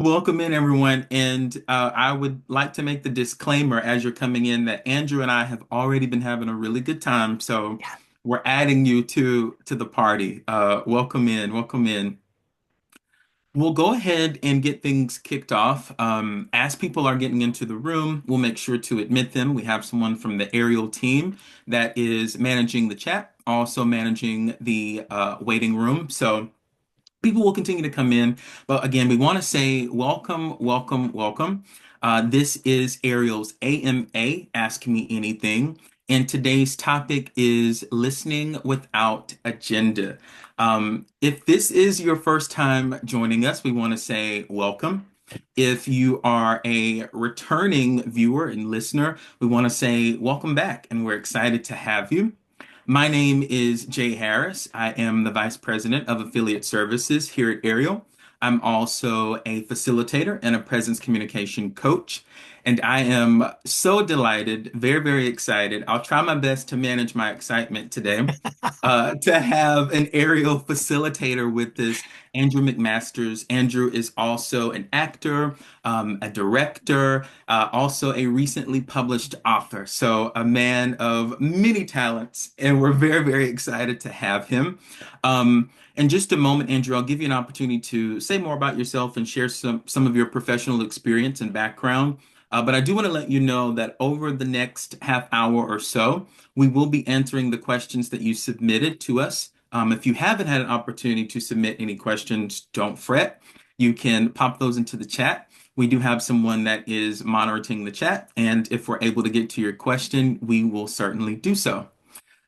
Welcome in, everyone. And I would like to make the disclaimer as you're coming in that Andrew and I have already been having a really good time. So Yeah. we're adding you to the party. Welcome in. Welcome in. We'll go ahead and get things kicked off. As people are getting into the room, we'll make sure to admit them. We have someone from the aerial team that is managing the chat, also managing the waiting room. So people will continue to come in, but again, we want to say welcome, welcome, welcome. This is Ariel's AMA, Ask Me Anything, and today's topic is listening without agenda. If this is your first time joining us, we want to say welcome. If you are a returning viewer and listener, we want to say welcome back, and we're excited to have you. My name is Jay Harris. I am the Vice President of Affiliate Services here at Ariel. I'm also a facilitator and a presence communication coach. And I am so delighted, very, very excited. I'll try my best to manage my excitement today, to have an Ariel facilitator with this, Andrew McMasters. Andrew is also an actor, a director, also a recently published author. So a man of many talents, and we're very, very excited to have him. In just a moment, Andrew, I'll give you an opportunity to say more about yourself and share some of your professional experience and background. But I do want to let you know that over the next half hour or so, we will be answering the questions that you submitted to us. If you haven't had an opportunity to submit any questions, don't fret. You can pop those into the chat. We do have someone that is monitoring the chat, and if we're able to get to your question, we will certainly do so.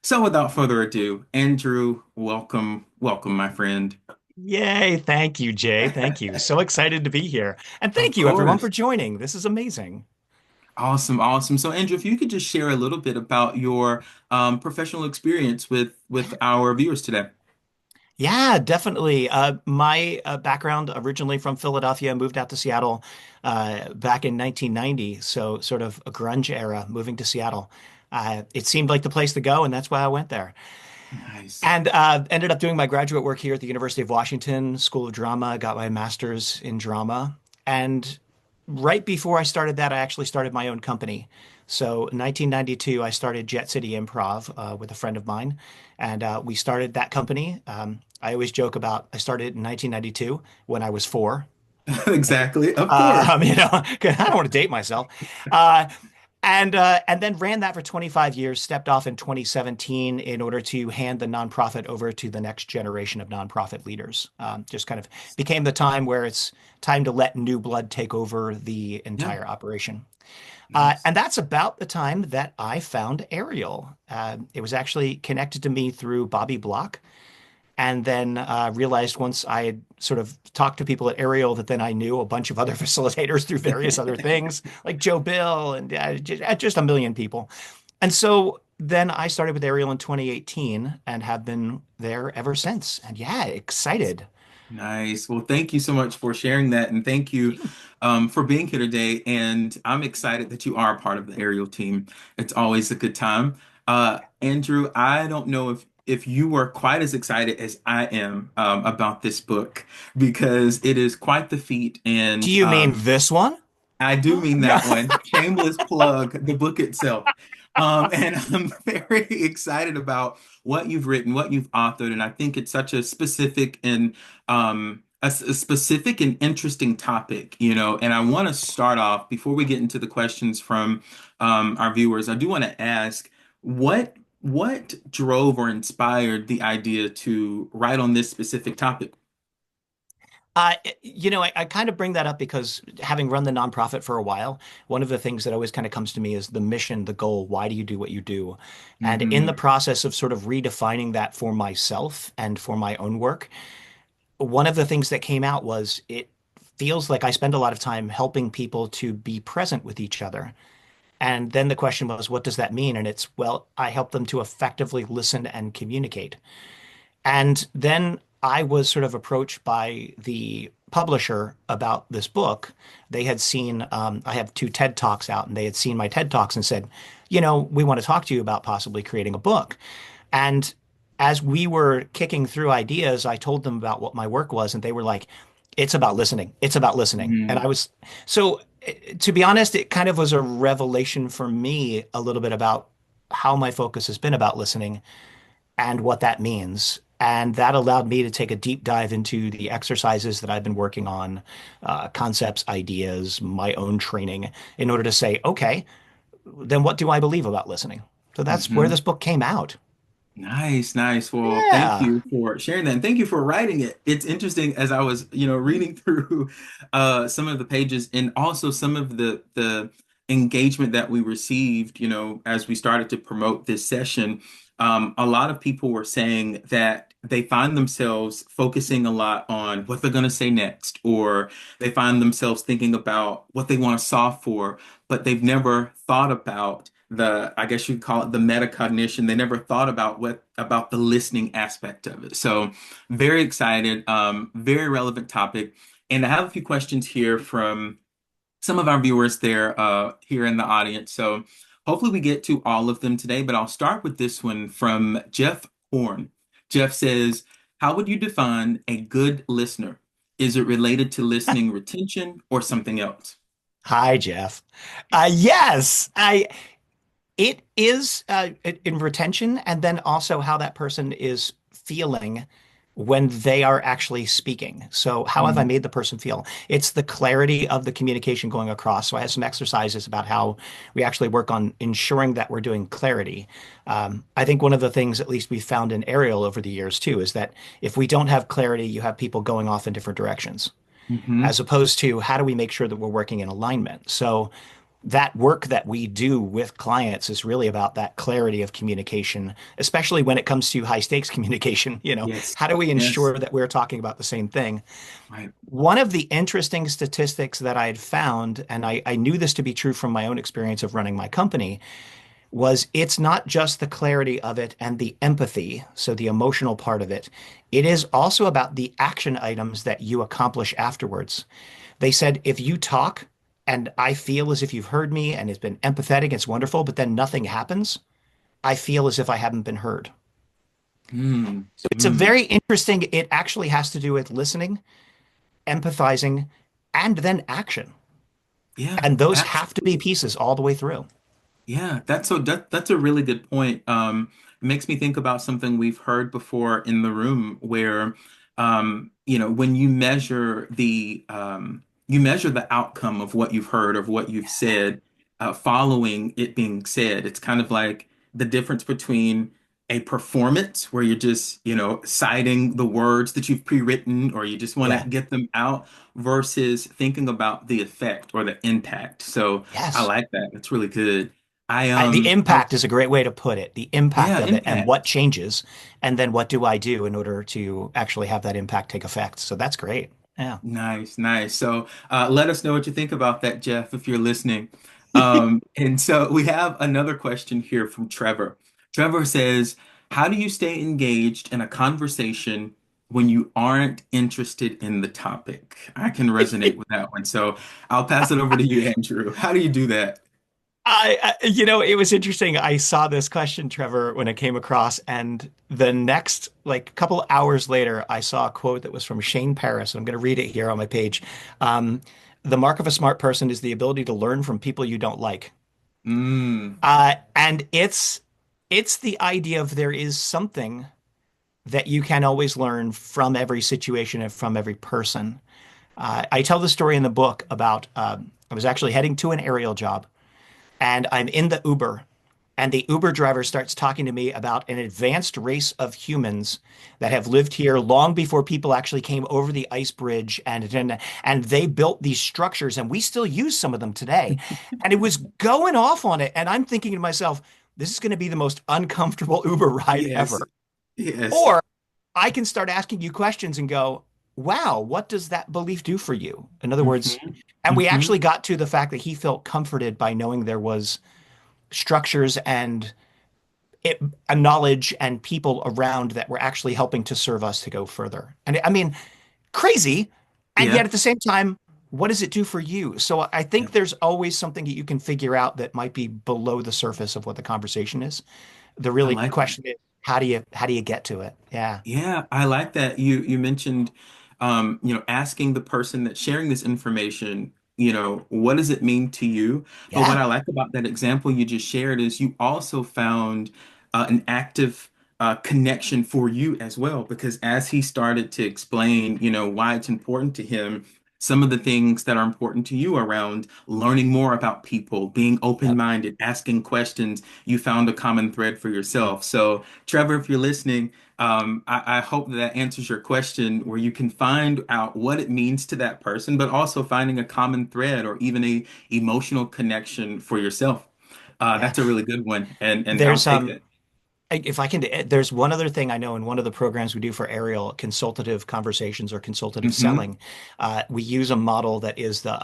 So without further ado, Andrew, welcome, welcome, my friend. Yay. Thank you, Jay. Thank you. So excited to be here. And Of thank you, everyone, for course. joining. This is amazing. Awesome, awesome. So, Andrew, if you could just share a little bit about your professional experience with our viewers today. Yeah, definitely. My background originally from Philadelphia, moved out to Seattle back in 1990. So, sort of a grunge era, moving to Seattle. It seemed like the place to go, and that's why I went there. Nice. And ended up doing my graduate work here at the University of Washington School of Drama, got my master's in drama. And right before I started that, I actually started my own company. So in 1992, I started Jet City Improv with a friend of mine, and we started that company. I always joke about I started in 1992 when I was four. Exactly. Of course. I don't want to date myself. And then ran that for 25 years, stepped off in 2017 in order to hand the nonprofit over to the next generation of nonprofit leaders. Just kind of became the time where it's time to let new blood take over the Yeah. entire operation. Nice. And that's about the time that I found Ariel. It was actually connected to me through Bobby Block, and then realized once I had sort of talked to people at Ariel that then I knew a bunch of other facilitators through various other things, like Joe Bill and just a million people. And so then I started with Ariel in 2018 and have been there ever since. And yeah, excited. Nice. Well, thank you so much for sharing that, and thank you for being here today. And I'm excited that you are a part of the aerial team. It's always a good time. Andrew, I don't know if you were quite as excited as I am about this book because it is quite the feat, Do and you mean this one? I do mean No. that one. Shameless plug, the book itself. And I'm very excited about what you've written, what you've authored, and I think it's such a specific and a specific and interesting topic, you know. And I want to start off before we get into the questions from our viewers. I do want to ask what drove or inspired the idea to write on this specific topic? I kind of bring that up because having run the nonprofit for a while, one of the things that always kind of comes to me is the mission, the goal. Why do you do what you do? And in the Hmm. process of sort of redefining that for myself and for my own work, one of the things that came out was it feels like I spend a lot of time helping people to be present with each other. And then the question was, what does that mean? And it's, well, I help them to effectively listen and communicate. And then I was sort of approached by the publisher about this book. They had seen, I have two TED Talks out, and they had seen my TED Talks and said, we want to talk to you about possibly creating a book. And as we were kicking through ideas, I told them about what my work was, and they were like, It's about listening. It's about listening. And Mm, so to be honest, it kind of was a revelation for me a little bit about how my focus has been about listening and what that means. And that allowed me to take a deep dive into the exercises that I've been working on, concepts, ideas, my own training, in order to say, okay, then what do I believe about listening? So that's where mhm. this book came out. Nice, nice. Well, thank Yeah. you for sharing that. And thank you for writing it. It's interesting as I was, reading through some of the pages and also some of the engagement that we received, as we started to promote this session. A lot of people were saying that they find themselves focusing a lot on what they're going to say next, or they find themselves thinking about what they want to solve for, but they've never thought about I guess you'd call it the metacognition. They never thought about the listening aspect of it. So very excited, very relevant topic. And I have a few questions here from some of our viewers there here in the audience. So hopefully we get to all of them today, but I'll start with this one from Jeff Horn. Jeff says, how would you define a good listener? Is it related to listening retention or something else? Hi, Jeff. Yes, it is in retention, and then also how that person is feeling when they are actually speaking. So, how have I Mm, made the person feel? It's the clarity of the communication going across. So, I have some exercises about how we actually work on ensuring that we're doing clarity. I think one of the things, at least we found in Ariel over the years too, is that if we don't have clarity, you have people going off in different directions, hmm as opposed to how do we make sure that we're working in alignment? So, that work that we do with clients is really about that clarity of communication, especially when it comes to high stakes communication. Yes. How do we Yes. ensure that we're talking about the same thing? Right. One of the interesting statistics that I had found, and I knew this to be true from my own experience of running my company, was it's not just the clarity of it and the empathy, so the emotional part of it. It is also about the action items that you accomplish afterwards. They said, if you talk and I feel as if you've heard me and it's been empathetic, it's wonderful, but then nothing happens, I feel as if I haven't been heard. Mm, So it's a mm. very interesting, it actually has to do with listening, empathizing, and then action. Yeah, And those have to be absolutely. pieces all the way through. Yeah, that's a really good point. It makes me think about something we've heard before in the room where when you measure the outcome of what you've heard, of what you've said, following it being said. It's kind of like the difference between a performance where you're just, citing the words that you've pre-written or you just want to Yeah. get them out versus thinking about the effect or the impact. So I Yes. like that. That's really good. The impact is a great way to put it. The impact Yeah, of it and what impact. changes, and then what do I do in order to actually have that impact take effect. So that's great. Yeah. Nice, nice. So let us know what you think about that, Jeff, if you're listening. And so we have another question here from Trevor. Trevor says, how do you stay engaged in a conversation when you aren't interested in the topic? I can resonate with that one. So I'll pass it over to you, Andrew. How do you do that? It was interesting. I saw this question, Trevor, when it came across, and the next, like, couple hours later, I saw a quote that was from Shane Paris. I'm going to read it here on my page. Um, the mark of a smart person is the ability to learn from people you don't like. Mm, And it's the idea of there is something that you can always learn from every situation and from every person. I tell the story in the book about I was actually heading to an aerial job, and I'm in the Uber, and the Uber driver starts talking to me about an advanced race of humans that have lived here long before people actually came over the ice bridge, and they built these structures, and we still use some of them today. And it was going off on it, and I'm thinking to myself, this is going to be the most uncomfortable Uber ride yes, ever. yes. Or I can start asking you questions and go, wow, what does that belief do for you? In other words, hmm and we hmm actually got to the fact that he felt comforted by knowing there was structures and it, a knowledge and people around that were actually helping to serve us to go further. And I mean, crazy. And yet Yeah, at the same time, what does it do for you? So I yeah. think there's always something that you can figure out that might be below the surface of what the conversation is. The I really like that. question is, how do you get to it? Yeah. Yeah, I like that. You mentioned asking the person that's sharing this information, what does it mean to you? But what Yeah. I like about that example you just shared is you also found an active connection for you as well, because as he started to explain, why it's important to him, some of the things that are important to you around learning more about people, being Yep. open-minded, asking questions, you found a common thread for yourself. So, Trevor, if you're listening, I hope that answers your question where you can find out what it means to that person, but also finding a common thread or even a emotional connection for yourself. Yeah. That's a really good one, and I'll There's take it. if I can, there's one other thing I know in one of the programs we do for Ariel, consultative conversations or consultative Hmm. selling. We use a model that is the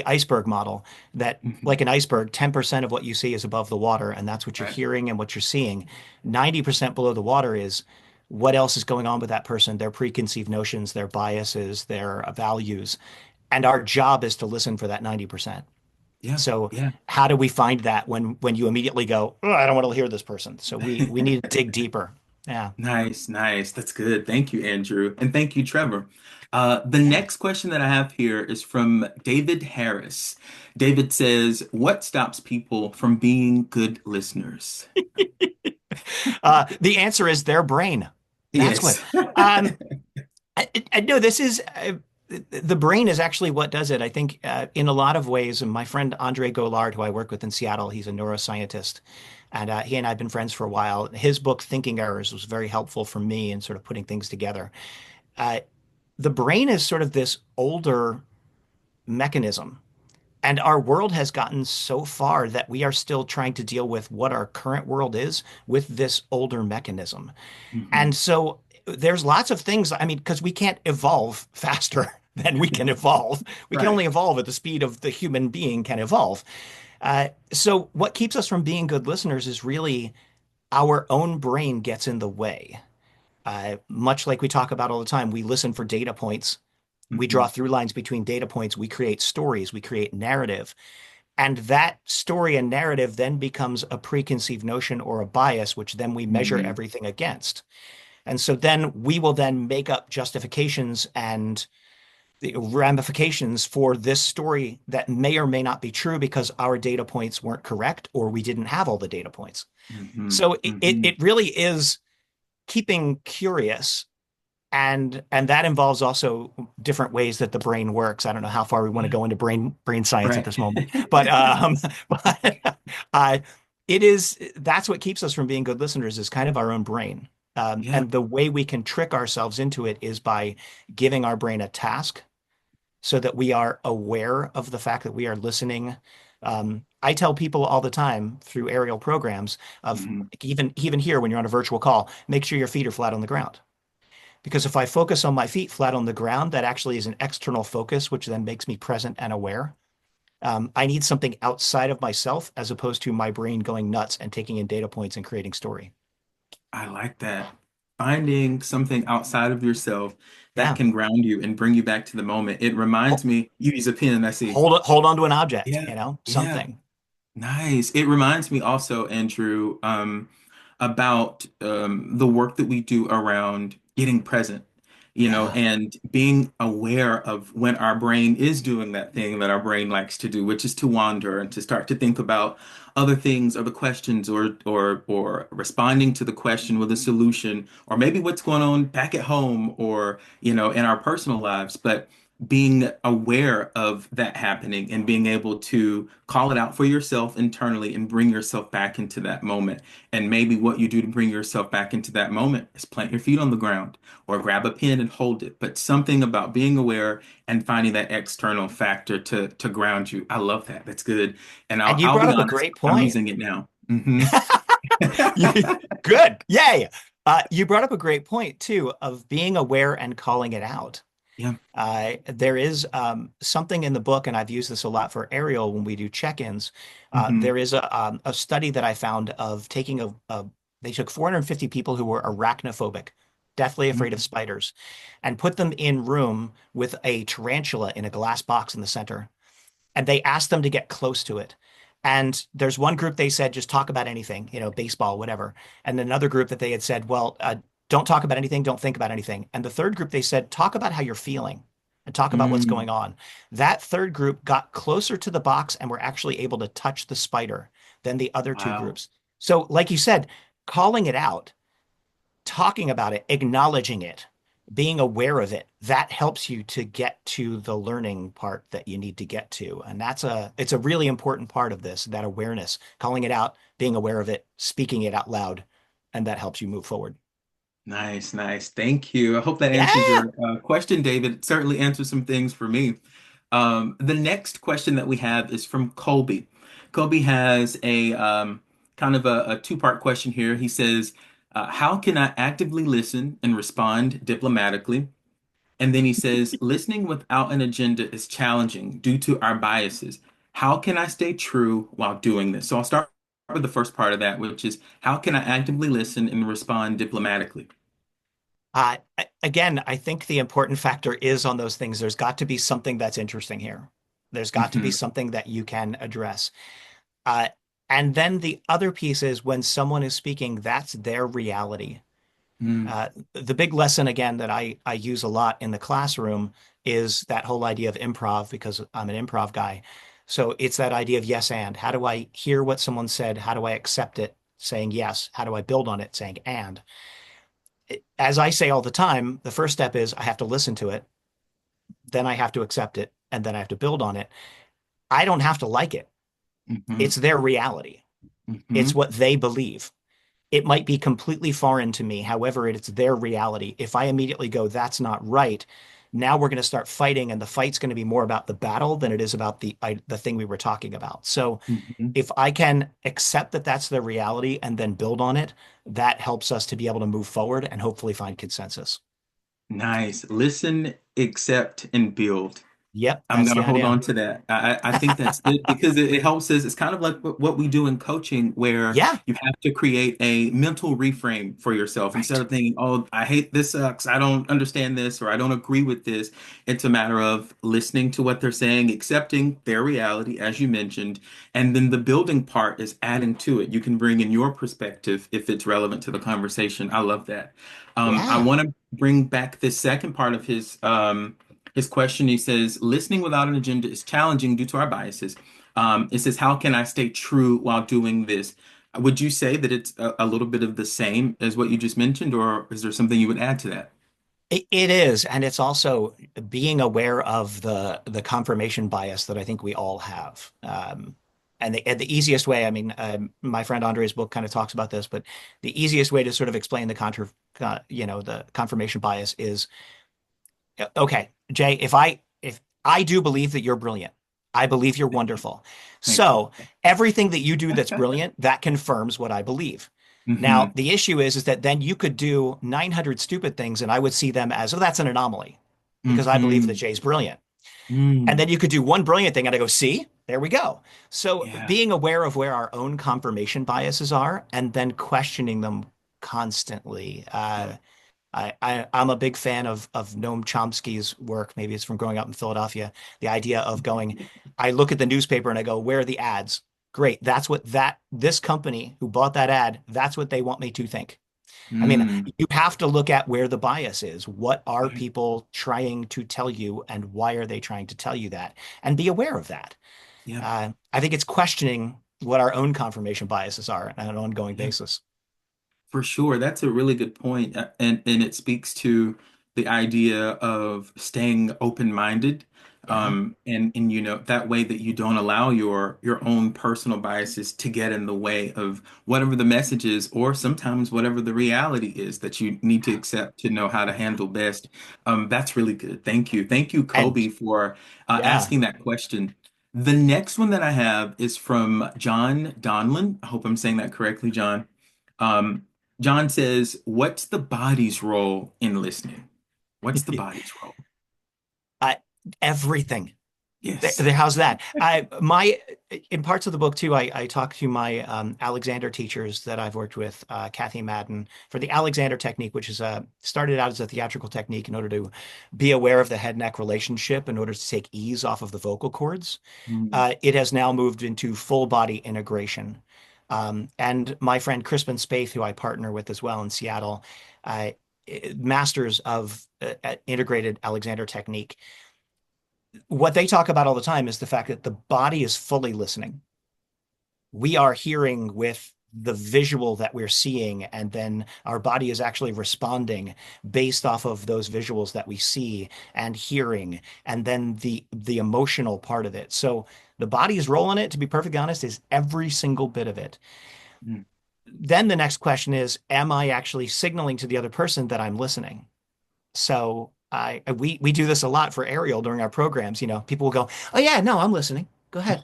iceberg model. That, Hmm. like an iceberg, 10% of what you see is above the water, and that's what you're Right. hearing and what you're seeing. 90% below the water is what else is going on with that person, their preconceived notions, their biases, their values, and our job is to listen for that 90%. Yeah. So Yeah. how do we find that when you immediately go, oh, I don't want to hear this person. So we need to dig deeper. Yeah. Nice, nice. That's good. Thank you, Andrew. And thank you, Trevor. The Yeah. next question that I have here is from David Harris. David says, what stops people from being good listeners? The answer is their brain. That's what. Yes. Um, no, this is the brain is actually what does it. I think in a lot of ways, and my friend Andre Goulart, who I work with in Seattle, he's a neuroscientist, and he and I have been friends for a while. His book, Thinking Errors, was very helpful for me in sort of putting things together. Uh, the brain is sort of this older mechanism. And our world has gotten so far that we are still trying to deal with what our current world is with this older mechanism. Hmm. And so there's lots of things, I mean, because we can't evolve faster than we can evolve. We can Right. only evolve at the speed of the human being can evolve. So what keeps us from being good listeners is really our own brain gets in the way. Much like we talk about all the time, we listen for data points. We Hmm. draw through lines between data points. We create stories. We create narrative. And that story and narrative then becomes a preconceived notion or a bias, which then we measure Hmm. everything against. And so then we will then make up justifications and the ramifications for this story that may or may not be true because our data points weren't correct or we didn't have all the data points. Hmm. So Hmm. it really is keeping curious, and that involves also different ways that the brain works. I don't know how far we want to Yeah. go into brain science at Right. this moment, but but uh, it is that's what keeps us from being good listeners is kind of our own brain. Yeah. And the way we can trick ourselves into it is by giving our brain a task so that we are aware of the fact that we are listening. I tell people all the time through aerial programs of Hmm. even here when you're on a virtual call, make sure your feet are flat on the ground. Because if I focus on my feet flat on the ground, that actually is an external focus, which then makes me present and aware. I need something outside of myself as opposed to my brain going nuts and taking in data points and creating story. I like that. Finding something outside of yourself that Yeah. can ground you and bring you back to the moment. It reminds Ho- me, you use a pen, I see. hold on to an object, Yeah. Yeah. something. Nice. It reminds me also, Andrew, about the work that we do around getting present, Yeah. and being aware of when our brain is doing that thing that our brain likes to do, which is to wander and to start to think about other things or the questions or responding to the question with a solution, or maybe what's going on back at home or, in our personal lives. But being aware of that happening and being able to call it out for yourself internally and bring yourself back into that moment. And maybe what you do to bring yourself back into that moment is plant your feet on the ground or grab a pen and hold it. But something about being aware and finding that external factor to ground you. I love that. That's good. And I'll And you I'll brought be up a honest, great I'm point. using it now. Hmm. Good. Yay. You brought up a great point too of being aware and calling it out. Yeah. There is something in the book, and I've used this a lot for Ariel when we do check-ins. Hmm. There is a study that I found of taking they took 450 people who were arachnophobic, deathly afraid of spiders, and put them in room with a tarantula in a glass box in the center, and they asked them to get close to it. And there's one group they said just talk about anything, baseball, whatever, and another group that they had said, well, don't talk about anything, don't think about anything. And the third group, they said, talk about how you're feeling and talk about what's Mm, going on. That third group got closer to the box and were actually able to touch the spider than the other two wow. groups. So, like you said, calling it out, talking about it, acknowledging it, being aware of it, that helps you to get to the learning part that you need to get to. And it's a really important part of this, that awareness, calling it out, being aware of it, speaking it out loud, and that helps you move forward. Nice, nice. Thank you. I hope that answers Yeah. your question, David. It certainly answers some things for me. The next question that we have is from Colby. Colby has a kind of a two-part question here. He says, how can I actively listen and respond diplomatically? And then he says, listening without an agenda is challenging due to our biases. How can I stay true while doing this? So I'll start with the first part of that, which is how can I actively listen and respond diplomatically? Again, I think the important factor is on those things. There's got to be something that's interesting here. There's got to be Hmm. something that you can address. Uh, and then the other piece is when someone is speaking, that's their reality. Mm, The big lesson again that I use a lot in the classroom is that whole idea of improv because I'm an improv guy. So it's that idea of yes and. How do I hear what someone said? How do I accept it? Saying yes. How do I build on it? Saying and. As I say all the time, the first step is I have to listen to it, then I have to accept it, and then I have to build on it. I don't have to like it. hmm It's their reality. It's hmm what they believe. It might be completely foreign to me. However, it's their reality. If I immediately go, that's not right, now we're going to start fighting, and the fight's going to be more about the battle than it is about the thing we were talking about. So hmm if I can accept that that's their reality and then build on it, that helps us to be able to move forward and hopefully find consensus. Nice. Listen, accept, and build. Yep, I'm that's gonna the hold idea. on to that. I think that's good because it helps us. It's kind of like what we do in coaching, where Yeah, you have to create a mental reframe for yourself instead right. of thinking, "Oh, I hate this sucks. I don't understand this, or I don't agree with this." It's a matter of listening to what they're saying, accepting their reality, as you mentioned, and then the building part is adding to it. You can bring in your perspective if it's relevant to the conversation. I love that. I Yeah. want to bring back this second part of his question. He says, listening without an agenda is challenging due to our biases. It says, how can I stay true while doing this? Would you say that it's a little bit of the same as what you just mentioned, or is there something you would add to that? It is, and it's also being aware of the confirmation bias that I think we all have. And the easiest way, I mean, my friend Andre's book kind of talks about this, but the easiest way to sort of explain the confirmation bias is, okay, Jay, if I do believe that you're brilliant, I believe you're wonderful. Thank you. So everything that you do that's brilliant, that confirms what I believe. Now, Hmm. the issue is that then you could do 900 stupid things and I would see them as, oh, that's an anomaly because I believe that Hmm. Jay's brilliant. And Mm. then you could do one brilliant thing and I go, see, there we go. So Yeah. being aware of where our own confirmation biases are and then questioning them constantly. Yeah. I'm a big fan of Noam Chomsky's work. Maybe it's from growing up in Philadelphia. The idea of going, I look at the newspaper and I go, where are the ads? Great. That's what this company who bought that ad, that's what they want me to think. I mean, Mm. you have to look at where the bias is. What are Yeah. people trying to tell you and why are they trying to tell you that? And be aware of that. Yeah. I think it's questioning what our own confirmation biases are on an ongoing Yeah. basis. For sure, that's a really good point, and it speaks to the idea of staying open-minded, Yeah. and that way that you don't allow your own personal biases to get in the way of whatever the message is, or sometimes whatever the reality is that you need to accept to know how to handle best. That's really good. Thank you, And Kobe, for yeah. asking that question. The next one that I have is from John Donlin. I hope I'm saying that correctly, John. Um, John says, what's the body's role in listening? What's the body's role? Uh, everything. Yes. How's that? In parts of the book too, I talk to my Alexander teachers that I've worked with, Kathy Madden, for the Alexander technique, which is started out as a theatrical technique in order to be aware of the head-neck relationship in order to take ease off of the vocal cords. Mm, It has now moved into full body integration. And my friend Crispin Spaeth, who I partner with as well in Seattle, uh, masters of integrated Alexander technique. What they talk about all the time is the fact that the body is fully listening. We are hearing with the visual that we're seeing, and then our body is actually responding based off of those visuals that we see and hearing, and then the emotional part of it. So the body is rolling it, to be perfectly honest, is every single bit of it. Mm. Then the next question is, am I actually signaling to the other person that I'm listening? So we do this a lot for Ariel during our programs. People will go, "Oh yeah, no, I'm listening. Go ahead.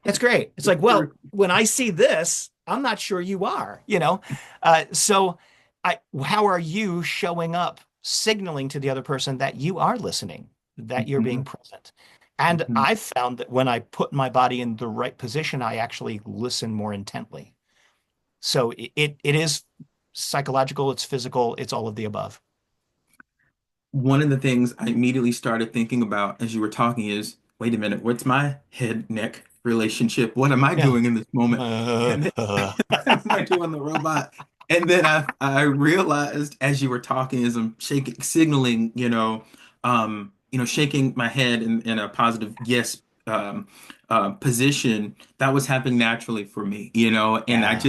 That's great." It's like, well, when I see this, I'm not sure you are. So how are you showing up, signaling to the other person that you are listening, that you're being Mhm, present? And mhm. I've found that when I put my body in the right position, I actually listen more intently. So it is psychological, it's physical, it's all of the above. One of the things I immediately started thinking about as you were talking is, wait a minute, what's my head neck relationship? What am I Yeah. doing in this moment? And then am I doing the robot? And then I realized as you were talking, as I'm shaking, signaling, shaking my head in a positive yes position, that was happening naturally for me, and Yeah.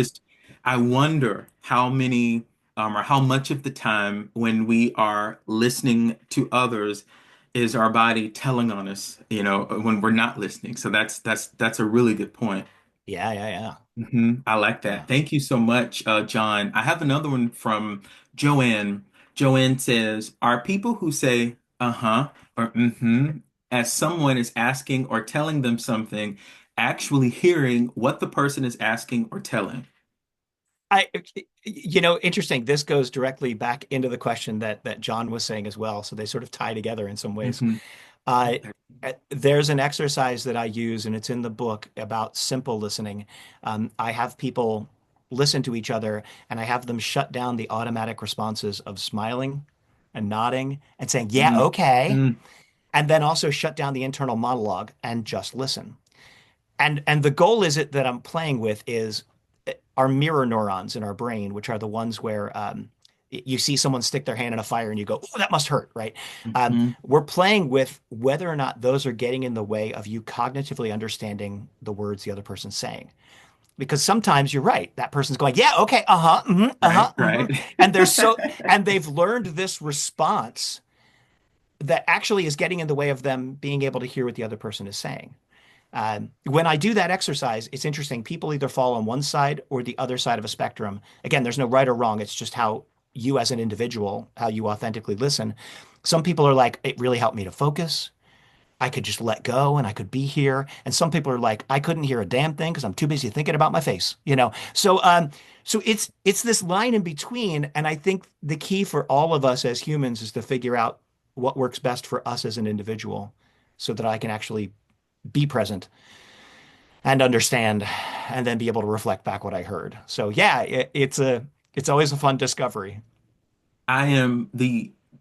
I wonder how many or how much of the time when we are listening to others is our body telling on us, when we're not listening. So that's a really good point. Yeah, yeah, yeah. I like that. Yeah. Thank you so much, John. I have another one from Joanne. Joanne says, "Are people who say uh-huh or mm-hmm as someone is asking or telling them something actually hearing what the person is asking or telling?" I, Interesting. This goes directly back into the question that John was saying as well. So they sort of tie together in some ways. hmm Uh, there's an exercise that I use, and it's in the book about simple listening. I have people listen to each other, and I have them shut down the automatic responses of smiling and nodding and saying, "Yeah, okay," Mm-hmm. and then also shut down the internal monologue and just listen. And the goal is it that I'm playing with is our mirror neurons in our brain, which are the ones where you see someone stick their hand in a fire and you go, "Oh, that must hurt," right? We're playing with whether or not those are getting in the way of you cognitively understanding the words the other person's saying. Because sometimes you're right. That person's going, "Yeah, okay, uh-huh, Right, uh-huh, right. and they've learned this response that actually is getting in the way of them being able to hear what the other person is saying. When I do that exercise, it's interesting. People either fall on one side or the other side of a spectrum. Again, there's no right or wrong. It's just how you as an individual, how you authentically listen. Some people are like, it really helped me to focus. I could just let go and I could be here. And some people are like, I couldn't hear a damn thing because I'm too busy thinking about my face. So it's this line in between. And I think the key for all of us as humans is to figure out what works best for us as an individual so that I can actually be present and understand and then be able to reflect back what I heard. So yeah, it's always a fun discovery. I am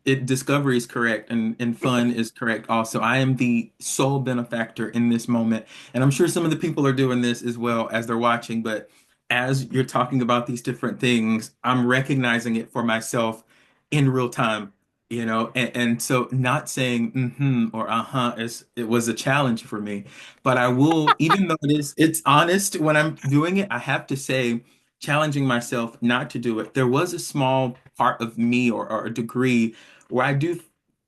discovery is correct and fun is correct also. I am the sole benefactor in this moment. And I'm sure some of the people are doing this as well as they're watching, but as you're talking about these different things, I'm recognizing it for myself in real time, and so not saying mm-hmm or uh-huh it was a challenge for me. But I will, even though it's honest when I'm doing it, I have to say challenging myself not to do it. There was a small part of me or a degree where I do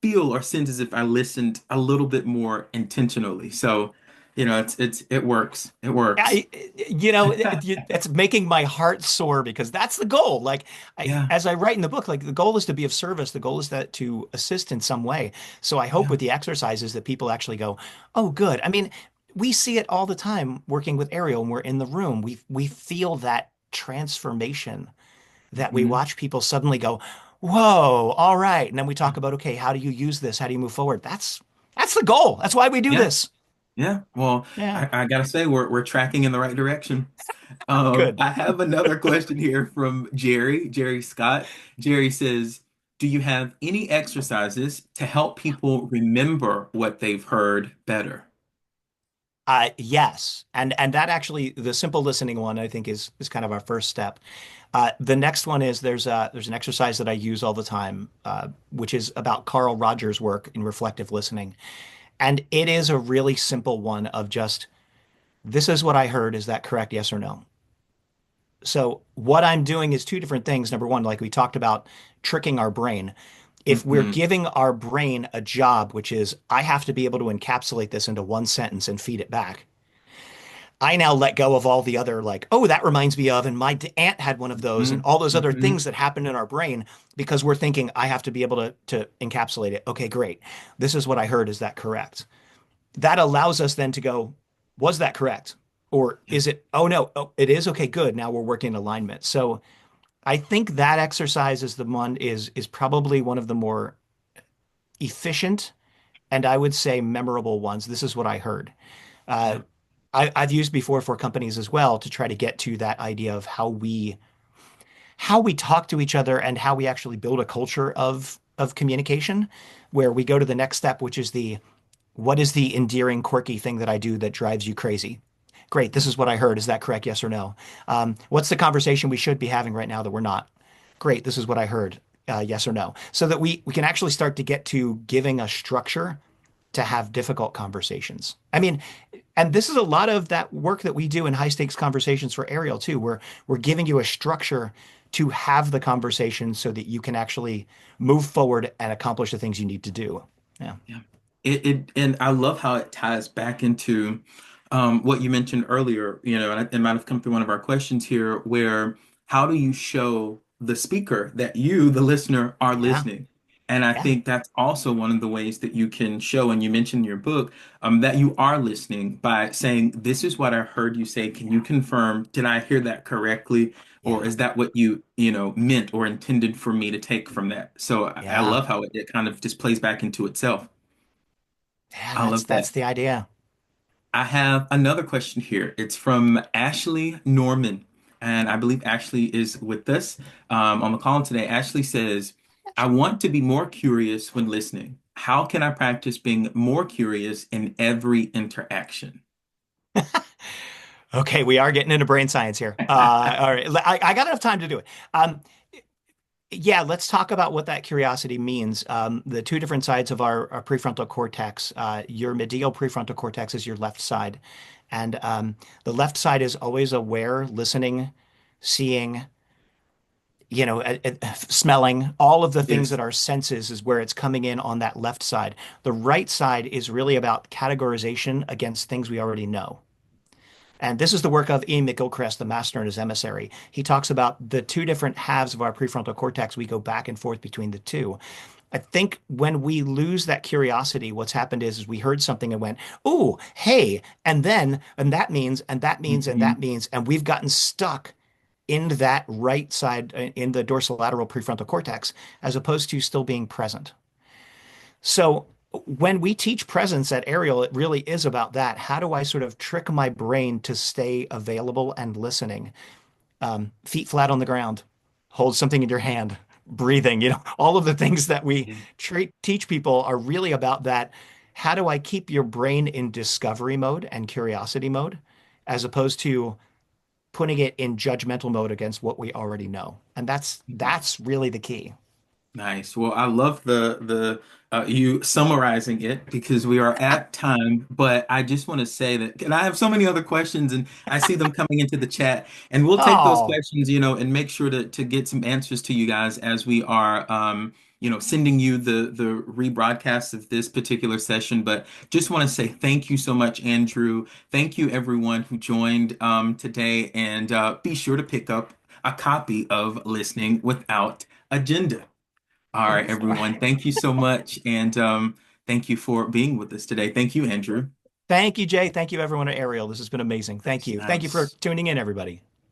feel or sense as if I listened a little bit more intentionally. So, it works. It works. It's making my heart soar because that's the goal. Like Yeah, as I write in the book, like the goal is to be of service. The goal is that to assist in some way. So I hope yeah. with the exercises that people actually go, "Oh, good." I mean, we see it all the time working with Ariel when we're in the room. We feel that transformation that we hmm watch people suddenly go, "Whoa, all right." And then we talk about, okay, how do you use this? How do you move forward? That's the goal. That's why we do Yeah, this. yeah. Well, Yeah, I gotta say we're tracking in the right direction. good. I have another question here from Jerry Scott. Jerry says, "Do you have any exercises to help people remember what they've heard better?" Yes, and that actually the simple listening one I think is kind of our first step. The next one is there's an exercise that I use all the time, which is about Carl Rogers' work in reflective listening, and it is a really simple one of just this is what I heard. Is that correct? Yes or no? So what I'm doing is two different things. Number one, like we talked about, tricking our brain. If we're Hmm. giving our brain a job, which is I have to be able to encapsulate this into one sentence and feed it back, I now let go of all the other, like, oh, that reminds me of, and my aunt had one of those, and Hmm. all those other Hmm. things that happen in our brain because we're thinking, I have to be able to encapsulate it. Okay, great. This is what I heard. Is that correct? That allows us then to go, was that correct? Or Yeah. is it, oh no, oh, it is. Okay, good. Now we're working in alignment. So I think that exercise is the one is probably one of the more efficient and I would say memorable ones. This is what I heard. Uh, Yeah. I've used before for companies as well to try to get to that idea of how we talk to each other and how we actually build a culture of communication, where we go to the next step, which is the what is the endearing, quirky thing that I do that drives you crazy? Great, this Yeah. is what I heard. Is that correct? Yes or no? What's the conversation we should be having right now that we're not? Great, this is what I heard. Yes or no? So that we can actually start to get to giving a structure to have difficult conversations. I mean, and this is a lot of that work that we do in high stakes conversations for Ariel too. We're giving you a structure to have the conversation so that you can actually move forward and accomplish the things you need to do. Yeah. Yeah. And I love how it ties back into what you mentioned earlier, and it might have come through one of our questions here, where how do you show the speaker that you, the listener, are Yeah. listening? And I Yeah. think that's also one of the ways that you can show, and you mentioned in your book, that you are listening by saying, "This is what I heard you say. Can you Yeah. confirm? Did I hear that correctly? Or Yeah. is that what you meant or intended for me to take from that?" So I Yeah. love how it kind of just plays back into itself. Yeah. I That's love that. that's the idea. I have another question here. It's from Ashley Norman, and I believe Ashley is with us on the call today. Ashley says, I want to be more curious when listening. How can I practice being more curious in every interaction? Okay, we are getting into brain science here. All right, I got enough time to do it. Um, yeah, let's talk about what that curiosity means. The two different sides of our prefrontal cortex. Your medial prefrontal cortex is your left side, and the left side is always aware, listening, seeing, smelling. All of the things that Yes. are senses is where it's coming in on that left side. The right side is really about categorization against things we already know. And this is the work of Ian McGilchrist, the master and his emissary. He talks about the two different halves of our prefrontal cortex. We go back and forth between the two. I think when we lose that curiosity, what's happened is we heard something and went, oh, hey, and then, and that means, and that means, and that Hmm. means, and we've gotten stuck in that right side, in the dorsolateral prefrontal cortex, as opposed to still being present. So when we teach presence at Ariel, it really is about that. How do I sort of trick my brain to stay available and listening? Feet flat on the ground, hold something in your hand, breathing, all of the things that we Yeah. teach people are really about that. How do I keep your brain in discovery mode and curiosity mode, as opposed to putting it in judgmental mode against what we already know? And that's Mhm. that's really the key. Nice. Well, I love the you summarizing it because we are at time, but I just want to say that, and I have so many other questions and I see them coming into the chat, and we'll take those Oh, questions, and make sure to get some answers to you guys as we are sending you the rebroadcast of this particular session. But just want to say thank you so much, Andrew. Thank you everyone who joined today, and be sure to pick up a copy of Listening Without Agenda. All right, thanks. everyone. Thank you so much. And thank you for being with us today. Thank you, Andrew. Thank you, Jay. Thank you, everyone at Ariel. This has been amazing. Thank you. Thank you for Nice. tuning in, everybody.